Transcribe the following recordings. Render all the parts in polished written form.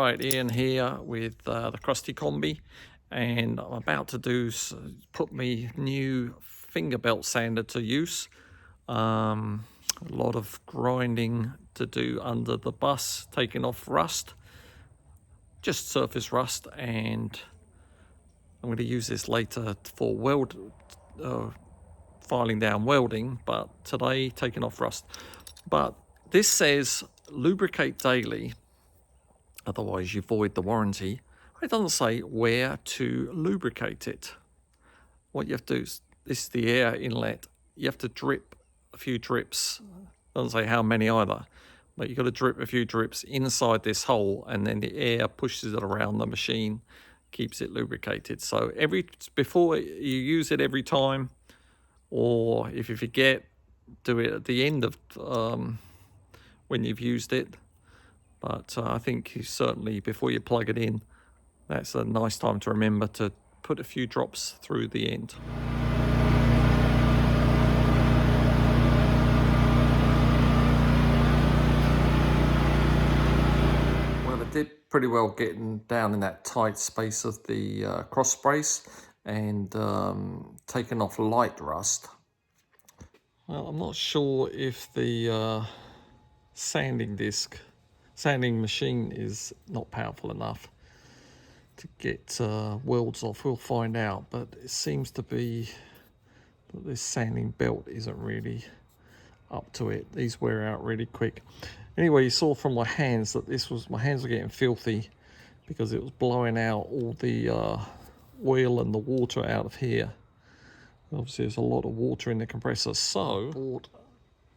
right in here with the Crusty Combi, and I'm about to put me new finger belt sander to use. A lot of grinding to do under the bus, taking off rust, just surface rust, and I'm going to use this later for filing down welding, but today taking off rust. But this says lubricate daily, otherwise you void the warranty. It doesn't say where to lubricate it. What you have to do is, this is the air inlet, you have to drip a few drips. Doesn't say how many either, but you've got to drip a few drips inside this hole, and then the air pushes it around the machine, keeps it lubricated. So before you use it every time, or if you forget, do it at the end of when you've used it. But I think certainly before you plug it in, that's a nice time to remember to put a few drops through the end. Well, it did pretty well getting down in that tight space of the cross brace and taking off light rust. Well, I'm not sure if the sanding machine is not powerful enough to get welds off. We'll find out, but it seems to be that this sanding belt isn't really up to it. These wear out really quick. Anyway, you saw from my hands that my hands were getting filthy because it was blowing out all the oil and the water out of here. Obviously there's a lot of water in the compressor, so bought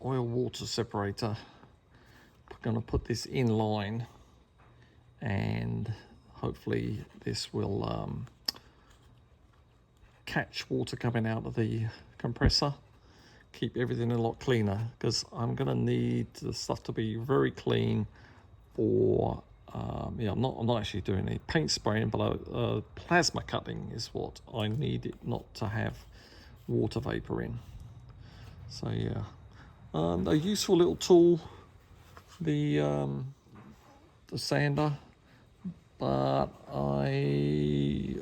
oil water separator. I'm going to put this in line, and hopefully this will catch water coming out of the compressor, keep everything a lot cleaner, because I'm going to need the stuff to be very clean for yeah, I'm not actually doing any paint spraying, but plasma cutting is what I need it not to have water vapor in. So yeah, a useful little tool, the sander, but I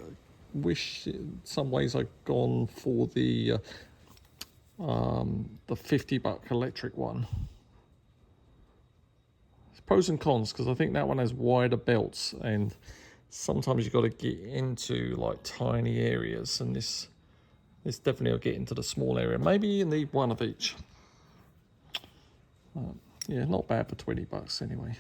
wish in some ways I'd gone for the $50 electric one. There's pros and cons, because I think that one has wider belts, and sometimes you've got to get into like tiny areas, and this definitely will get into the small area. Maybe you need one of each. Yeah, not bad for $20 anyway.